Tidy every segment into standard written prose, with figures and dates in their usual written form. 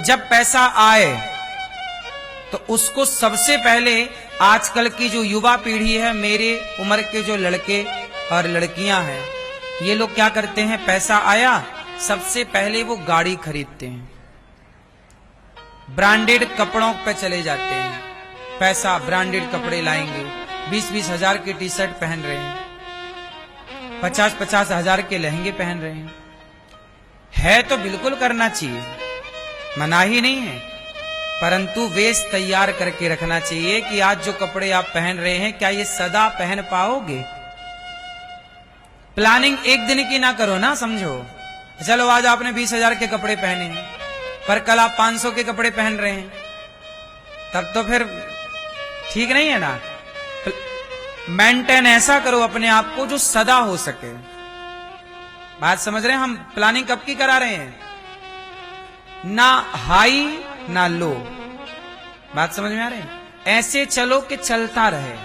जब पैसा आए तो उसको सबसे पहले, आजकल की जो युवा पीढ़ी है, मेरे उम्र के जो लड़के और लड़कियां हैं, ये लोग क्या करते हैं, पैसा आया सबसे पहले वो गाड़ी खरीदते हैं, ब्रांडेड कपड़ों पे चले जाते हैं, पैसा ब्रांडेड कपड़े लाएंगे, 20-20 हजार की टी शर्ट पहन रहे हैं, 50-50 हजार के लहंगे पहन रहे हैं। है तो बिल्कुल करना चाहिए, मना ही नहीं है, परंतु वेश तैयार करके रखना चाहिए कि आज जो कपड़े आप पहन रहे हैं क्या ये सदा पहन पाओगे। प्लानिंग एक दिन की ना करो ना, समझो। चलो आज आपने 20 हजार के कपड़े पहने हैं, पर कल आप 500 के कपड़े पहन रहे हैं, तब तो फिर ठीक नहीं है ना। मेंटेन ऐसा करो अपने आप को जो सदा हो सके। बात समझ रहे हैं हम? प्लानिंग कब की करा रहे हैं, ना हाई ना लो। बात समझ में आ रही है? ऐसे चलो कि चलता रहे।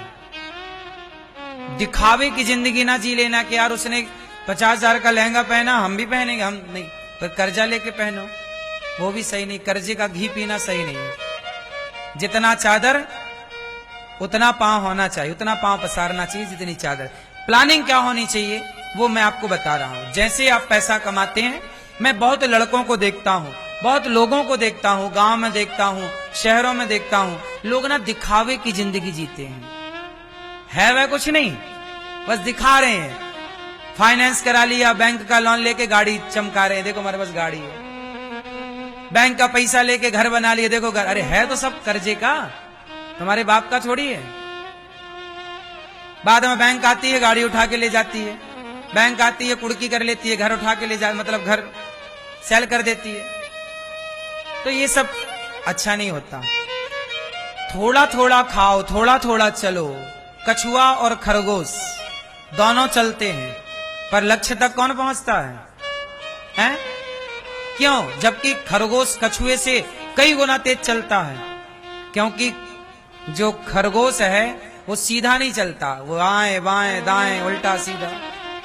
दिखावे की जिंदगी ना जी लेना कि यार उसने 50 हजार का लहंगा पहना, हम भी पहनेंगे, हम नहीं। पर कर्जा लेके पहनो, वो भी सही नहीं। कर्जे का घी पीना सही नहीं है। जितना चादर उतना पांव होना चाहिए, उतना पांव पसारना चाहिए जितनी चादर। प्लानिंग क्या होनी चाहिए वो मैं आपको बता रहा हूं। जैसे आप पैसा कमाते हैं, मैं बहुत लड़कों को देखता हूं, बहुत लोगों को देखता हूं, गांव में देखता हूं, शहरों में देखता हूं, लोग ना दिखावे की जिंदगी जीते हैं। है वह कुछ नहीं, बस दिखा रहे हैं। फाइनेंस करा लिया, बैंक का लोन लेके गाड़ी चमका रहे हैं, देखो हमारे पास गाड़ी है। बैंक का पैसा लेके घर बना लिया, देखो घर। अरे है तो सब कर्जे का, तुम्हारे बाप का थोड़ी है। बाद में बैंक आती है, गाड़ी उठा के ले जाती है, बैंक आती है, कुड़की कर लेती है, घर उठा के ले जा, मतलब घर सेल कर देती है। तो ये सब अच्छा नहीं होता। थोड़ा थोड़ा खाओ, थोड़ा थोड़ा चलो। कछुआ और खरगोश दोनों चलते हैं, पर लक्ष्य तक कौन पहुंचता है? हैं? क्यों? जबकि खरगोश कछुए से कई गुना तेज चलता है, क्योंकि जो खरगोश है वो सीधा नहीं चलता, वो आए बाएं दाएं उल्टा सीधा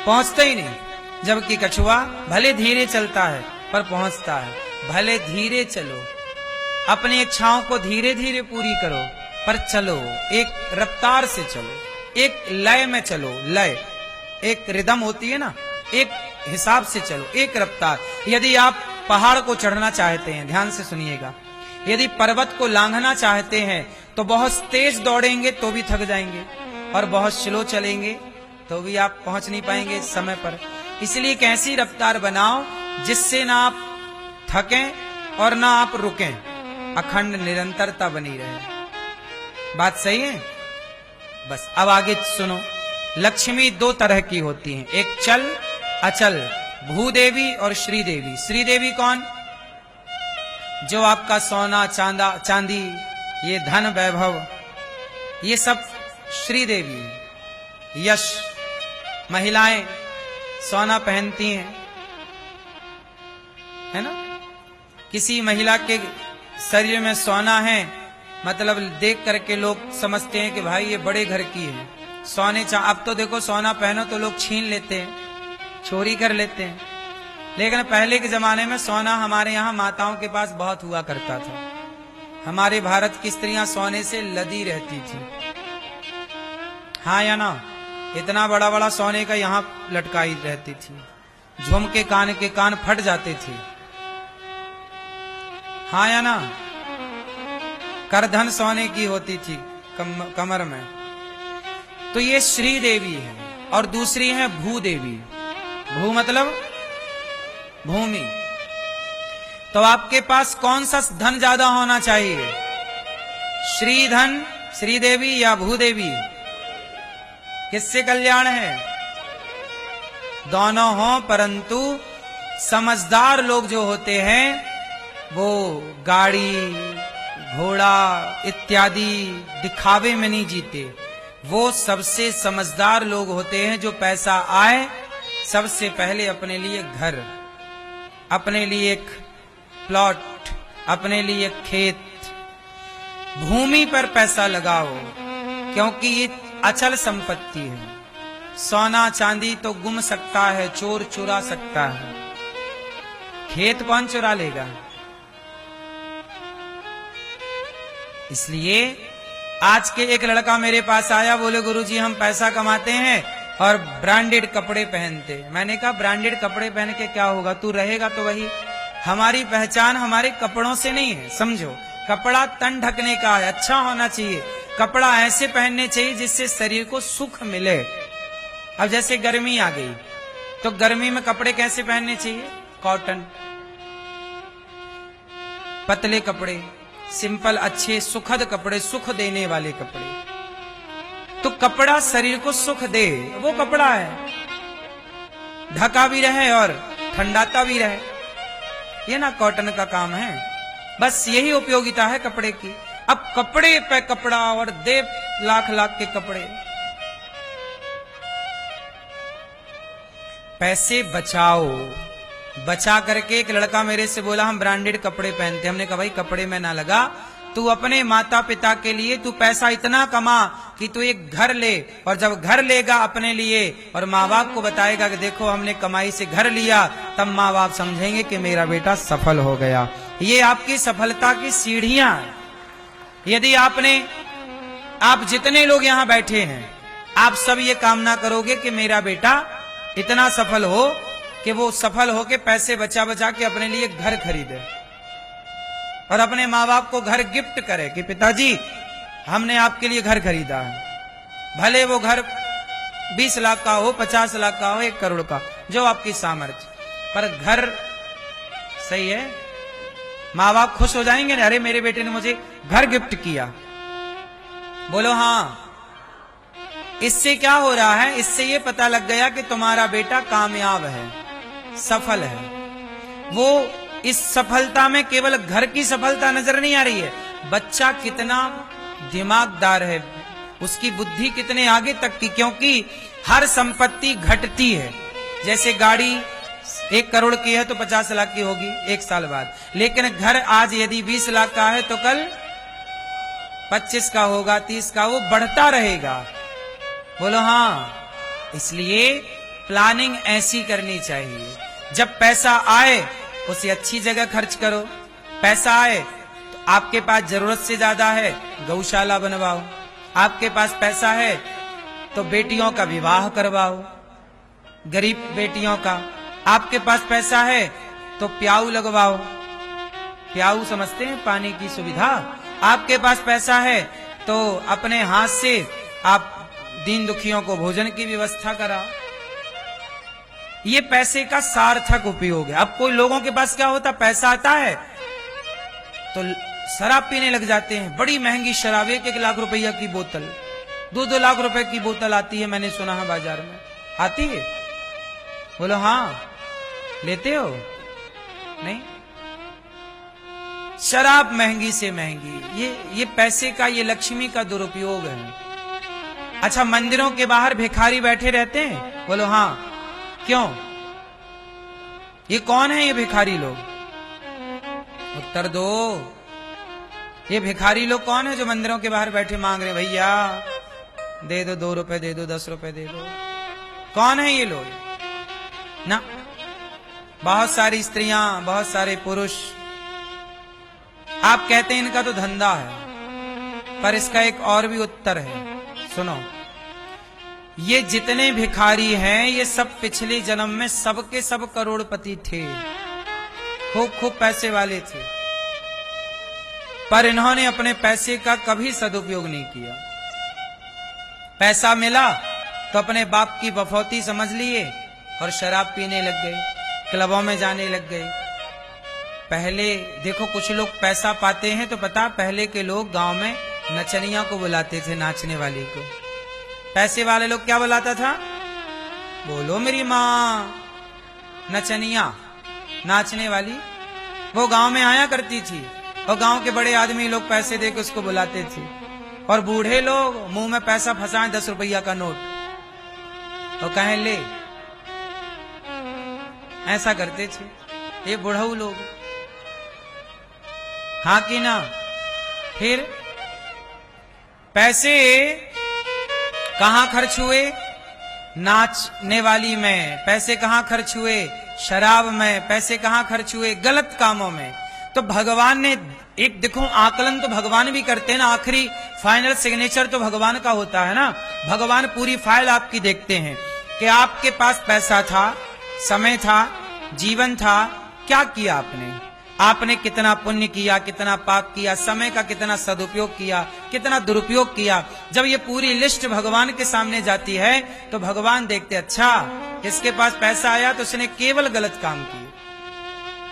पहुंचता ही नहीं। जबकि कछुआ भले धीरे चलता है पर पहुंचता है। भले धीरे चलो, अपनी इच्छाओं को धीरे धीरे पूरी करो, पर चलो, एक रफ्तार से चलो, एक लय में चलो। लय एक रिदम होती है ना, एक हिसाब से चलो, एक रफ्तार। यदि आप पहाड़ को चढ़ना चाहते हैं, ध्यान से सुनिएगा, यदि पर्वत को लांघना चाहते हैं तो बहुत तेज दौड़ेंगे तो भी थक जाएंगे, और बहुत स्लो चलेंगे तो भी आप पहुंच नहीं पाएंगे समय पर। इसलिए एक ऐसी रफ्तार बनाओ जिससे ना आप थकें और ना आप रुकें, अखंड निरंतरता बनी रहे। बात सही है? बस अब आगे सुनो। लक्ष्मी दो तरह की होती हैं, एक चल अचल, भूदेवी और श्रीदेवी। श्रीदेवी कौन? जो आपका सोना चांदी, ये धन वैभव, ये सब श्रीदेवी। यश, महिलाएं सोना पहनती हैं, है ना। किसी महिला के शरीर में सोना है, मतलब देख करके लोग समझते हैं कि भाई ये बड़े घर की है। सोने अब तो देखो सोना पहनो तो लोग छीन लेते हैं, चोरी कर लेते हैं। लेकिन पहले के जमाने में सोना हमारे यहाँ माताओं के पास बहुत हुआ करता था। हमारे भारत की स्त्रियां सोने से लदी रहती थी, हाँ या ना। इतना बड़ा बड़ा सोने का यहाँ लटकाई रहती थी, झुमके कान के कान फट जाते थे, हाँ या ना। करधन सोने की होती थी कमर में। तो ये श्री देवी है, और दूसरी है भूदेवी। भू मतलब भूमि। तो आपके पास कौन सा धन ज्यादा होना चाहिए, श्रीधन, श्रीदेवी या भूदेवी? किससे कल्याण है? दोनों हो, परंतु समझदार लोग जो होते हैं वो गाड़ी घोड़ा इत्यादि दिखावे में नहीं जीते। वो सबसे समझदार लोग होते हैं जो पैसा आए सबसे पहले अपने लिए घर, अपने लिए एक प्लॉट, अपने लिए खेत, भूमि पर पैसा लगाओ, क्योंकि ये अचल संपत्ति है। सोना चांदी तो गुम सकता है, चोर चुरा सकता है, खेत कौन चुरा लेगा? इसलिए आज के एक लड़का मेरे पास आया, बोले गुरुजी हम पैसा कमाते हैं और ब्रांडेड कपड़े पहनते हैं। मैंने कहा ब्रांडेड कपड़े पहन के क्या होगा, तू रहेगा तो वही। हमारी पहचान हमारे कपड़ों से नहीं है, समझो। कपड़ा तन ढकने का है, अच्छा होना चाहिए। कपड़ा ऐसे पहनने चाहिए जिससे शरीर को सुख मिले। अब जैसे गर्मी आ गई तो गर्मी में कपड़े कैसे पहनने चाहिए? कॉटन, पतले कपड़े, सिंपल, अच्छे, सुखद कपड़े, सुख देने वाले कपड़े। तो कपड़ा शरीर को सुख दे, वो कपड़ा है, ढका भी रहे और ठंडाता भी रहे। ये ना कॉटन का काम है, बस यही उपयोगिता है कपड़े की। अब कपड़े पे कपड़ा और दे लाख लाख के कपड़े। पैसे बचाओ। बचा करके एक लड़का मेरे से बोला हम ब्रांडेड कपड़े पहनते। हमने कहा भाई कपड़े में ना लगा, तू अपने माता पिता के लिए तू पैसा इतना कमा कि तू एक घर ले, और जब घर लेगा अपने लिए और माँ बाप को बताएगा कि देखो हमने कमाई से घर लिया, तब माँ बाप समझेंगे कि मेरा बेटा सफल हो गया। ये आपकी सफलता की सीढ़ियां हैं। यदि आप जितने लोग यहां बैठे हैं, आप सब ये कामना करोगे कि मेरा बेटा इतना सफल हो कि वो सफल हो के पैसे बचा बचा के अपने लिए घर खरीदे और अपने माँ बाप को घर गिफ्ट करे कि पिताजी हमने आपके लिए घर खरीदा है। भले वो घर 20 लाख का हो, 50 लाख का हो, 1 करोड़ का, जो आपकी सामर्थ्य, पर घर सही है। माँ बाप खुश हो जाएंगे ना, अरे मेरे बेटे ने मुझे घर गिफ्ट किया। बोलो हाँ। इससे क्या हो रहा है? इससे ये पता लग गया कि तुम्हारा बेटा कामयाब है, सफल है। वो इस सफलता में केवल घर की सफलता नजर नहीं आ रही है, बच्चा कितना दिमागदार है, उसकी बुद्धि कितने आगे तक की। क्योंकि हर संपत्ति घटती है। जैसे गाड़ी 1 करोड़ की है तो 50 लाख की होगी 1 साल बाद, लेकिन घर आज यदि 20 लाख का है तो कल 25 का होगा, 30 का, वो बढ़ता रहेगा। बोलो हाँ। इसलिए प्लानिंग ऐसी करनी चाहिए, जब पैसा आए उसे अच्छी जगह खर्च करो। पैसा आए तो आपके पास जरूरत से ज्यादा है, गौशाला बनवाओ। आपके पास पैसा है तो बेटियों का विवाह करवाओ, गरीब बेटियों का। आपके पास पैसा है तो प्याऊ लगवाओ। प्याऊ समझते हैं, पानी की सुविधा। आपके पास पैसा है तो अपने हाथ से आप दीन दुखियों को भोजन की व्यवस्था कराओ। ये पैसे का सार्थक उपयोग है। अब कोई लोगों के पास क्या होता, पैसा आता है तो शराब पीने लग जाते हैं। बड़ी महंगी शराब, 1-1 लाख रुपया की बोतल, 2-2 लाख रुपए की बोतल आती है, मैंने सुना है बाजार में आती है। बोलो हाँ, लेते हो? नहीं। शराब महंगी से महंगी, ये पैसे का, ये लक्ष्मी का दुरुपयोग है। अच्छा, मंदिरों के बाहर भिखारी बैठे रहते हैं? बोलो हाँ। क्यों? ये कौन है ये भिखारी लोग? उत्तर दो। ये भिखारी लोग कौन है जो मंदिरों के बाहर बैठे मांग रहे, भैया दे दो, 2 रुपए दे दो, 10 रुपए दे दो? कौन है ये लोग? ना, बहुत सारी स्त्रियां, बहुत सारे पुरुष। आप कहते हैं इनका तो धंधा है, पर इसका एक और भी उत्तर है, सुनो। ये जितने भिखारी हैं, ये सब पिछले जन्म में सबके सब करोड़पति थे, खूब पैसे वाले थे, पर इन्होंने अपने पैसे का कभी सदुपयोग नहीं किया। पैसा मिला तो अपने बाप की बफौती समझ लिए और शराब पीने लग गए, क्लबों में जाने लग गए। पहले देखो, कुछ लोग पैसा पाते हैं तो पता, पहले के लोग गांव में नचनिया को बुलाते थे, नाचने वाली को। पैसे वाले लोग क्या बुलाता था? बोलो मेरी माँ, नचनिया, नाचने वाली। वो गांव में आया करती थी और गांव के बड़े आदमी लोग पैसे देकर उसको बुलाते थे, और बूढ़े लोग मुंह में पैसा फंसाए 10 रुपया का नोट तो कहें ले, ऐसा करते थे ये बुढ़ऊ लोग। हाँ कि ना? फिर पैसे कहां खर्च हुए? नाचने वाली में। पैसे कहां खर्च हुए? शराब में। पैसे कहां खर्च हुए? गलत कामों में। तो भगवान ने एक देखो आकलन तो भगवान भी करते हैं ना, आखिरी फाइनल सिग्नेचर तो भगवान का होता है ना। भगवान पूरी फाइल आपकी देखते हैं कि आपके पास पैसा था, समय था, जीवन था, क्या किया आपने, आपने कितना पुण्य किया, कितना पाप किया, समय का कितना सदुपयोग किया, कितना दुरुपयोग किया। जब ये पूरी लिस्ट भगवान के सामने जाती है तो भगवान देखते, अच्छा इसके पास पैसा आया तो उसने केवल गलत काम किया।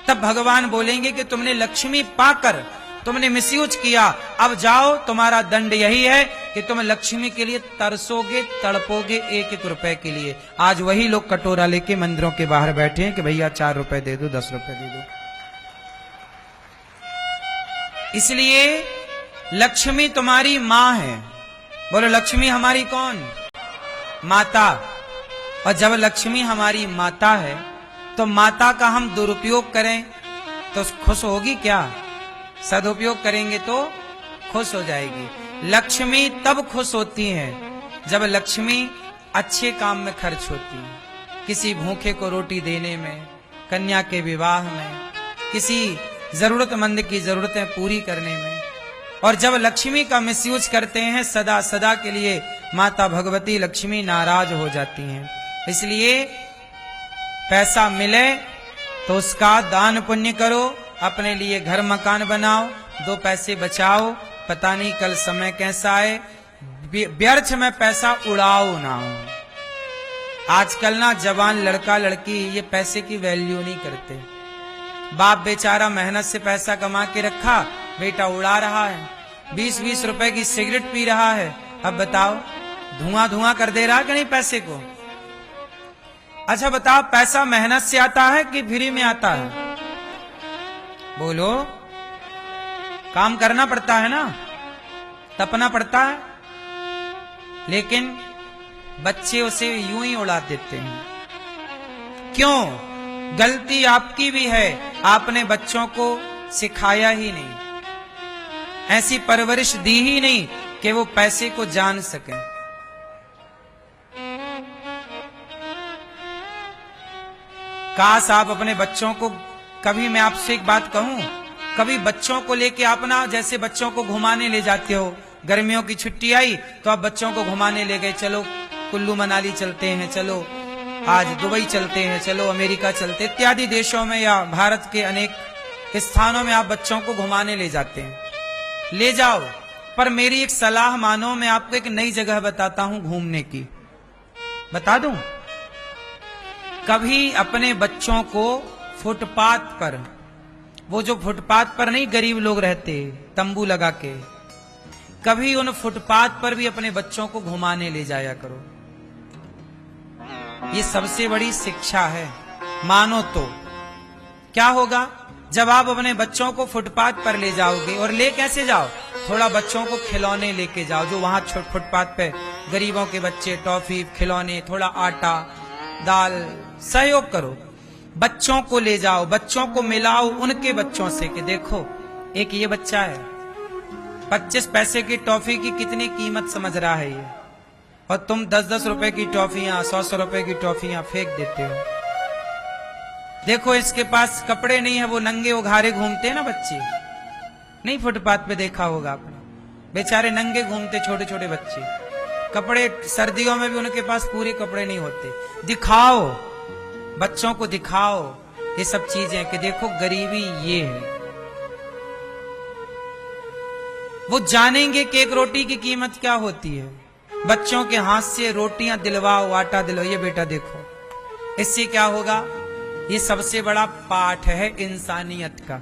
तब भगवान बोलेंगे कि तुमने लक्ष्मी पाकर तुमने मिसयूज किया, अब जाओ, तुम्हारा दंड यही है कि तुम लक्ष्मी के लिए तरसोगे, तड़पोगे एक एक रुपए के लिए। आज वही लोग कटोरा लेके मंदिरों के बाहर बैठे हैं कि भैया 4 रुपए दे दो, 10 रुपए दे दो। इसलिए लक्ष्मी तुम्हारी मां है। बोलो लक्ष्मी हमारी कौन? माता। और जब लक्ष्मी हमारी माता है तो माता का हम दुरुपयोग करें तो खुश होगी क्या? सदुपयोग करेंगे तो खुश हो जाएगी। लक्ष्मी तब खुश होती है जब लक्ष्मी अच्छे काम में खर्च होती है, किसी भूखे को रोटी देने में, कन्या के विवाह में, किसी जरूरतमंद की जरूरतें पूरी करने में। और जब लक्ष्मी का मिसयूज करते हैं सदा सदा के लिए माता भगवती लक्ष्मी नाराज हो जाती हैं। इसलिए पैसा मिले तो उसका दान पुण्य करो, अपने लिए घर मकान बनाओ, 2 पैसे बचाओ, पता नहीं कल समय कैसा आए। व्यर्थ में पैसा उड़ाओ ना। आजकल ना जवान लड़का लड़की ये पैसे की वैल्यू नहीं करते। बाप बेचारा मेहनत से पैसा कमा के रखा, बेटा उड़ा रहा है, 20-20 रुपए की सिगरेट पी रहा है। अब बताओ धुआं धुआं कर दे रहा है कि नहीं पैसे को? अच्छा बताओ पैसा मेहनत से आता है कि फ्री में आता है? बोलो, काम करना पड़ता है ना, तपना पड़ता है। लेकिन बच्चे उसे यूं ही उड़ा देते हैं। क्यों? गलती आपकी भी है, आपने बच्चों को सिखाया ही नहीं, ऐसी परवरिश दी ही नहीं कि वो पैसे को जान सकें। काश आप अपने बच्चों को, कभी मैं आपसे एक बात कहूं, कभी बच्चों को लेके आप ना, जैसे बच्चों को घुमाने ले जाते हो, गर्मियों की छुट्टी आई तो आप बच्चों को घुमाने ले गए, चलो कुल्लू मनाली चलते हैं, चलो आज दुबई चलते हैं, चलो अमेरिका चलते, इत्यादि देशों में या भारत के अनेक स्थानों में आप बच्चों को घुमाने ले जाते हैं। ले जाओ, पर मेरी एक सलाह मानो, मैं आपको एक नई जगह बताता हूं घूमने की। बता दूं? कभी अपने बच्चों को फुटपाथ पर, वो जो फुटपाथ पर नहीं गरीब लोग रहते तंबू लगा के, कभी उन फुटपाथ पर भी अपने बच्चों को घुमाने ले जाया करो। ये सबसे बड़ी शिक्षा है, मानो तो। क्या होगा जब आप अपने बच्चों को फुटपाथ पर ले जाओगे? और ले कैसे जाओ? थोड़ा बच्चों को खिलौने लेके जाओ, जो वहां फुटपाथ पे गरीबों के बच्चे टॉफी, खिलौने, थोड़ा आटा दाल सहयोग करो। बच्चों को ले जाओ, बच्चों को मिलाओ उनके बच्चों से कि देखो एक ये बच्चा है, 25 पैसे की टॉफी की कितनी कीमत समझ रहा है ये, और तुम 10-10 रुपए की टॉफियां, 100-100 रुपए की टॉफियां फेंक देते हो। देखो इसके पास कपड़े नहीं है, वो नंगे उघारे घूमते हैं ना बच्चे, नहीं फुटपाथ पे देखा होगा आपने, बेचारे नंगे घूमते छोटे छोटे बच्चे, कपड़े सर्दियों में भी उनके पास पूरे कपड़े नहीं होते। दिखाओ, बच्चों को दिखाओ ये सब चीजें कि देखो गरीबी ये है। वो जानेंगे कि एक रोटी की कीमत क्या होती है। बच्चों के हाथ से रोटियां दिलवाओ, आटा दिलवाओ, ये बेटा देखो, इससे क्या होगा? ये सबसे बड़ा पाठ है इंसानियत का।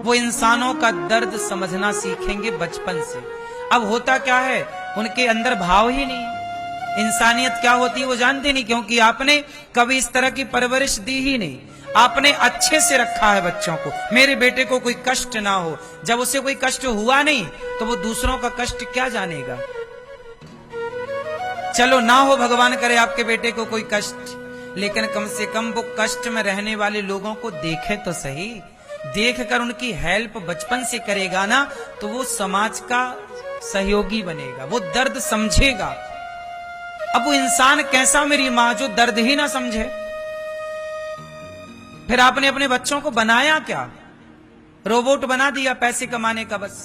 वो इंसानों का दर्द समझना सीखेंगे बचपन से। अब होता क्या है, उनके अंदर भाव ही नहीं, इंसानियत क्या होती है वो जानते नहीं, क्योंकि आपने कभी इस तरह की परवरिश दी ही नहीं। आपने अच्छे से रखा है बच्चों को, मेरे बेटे को कोई कष्ट ना हो। जब उसे कोई कष्ट हुआ नहीं तो वो दूसरों का कष्ट क्या जानेगा। चलो ना हो, भगवान करे आपके बेटे को कोई कष्ट, लेकिन कम से कम वो कष्ट में रहने वाले लोगों को देखे तो सही। देखकर उनकी हेल्प बचपन से करेगा ना तो वो समाज का सहयोगी बनेगा, वो दर्द समझेगा। अब वो इंसान कैसा मेरी मां जो दर्द ही ना समझे। फिर आपने अपने बच्चों को बनाया क्या? रोबोट बना दिया पैसे कमाने का बस।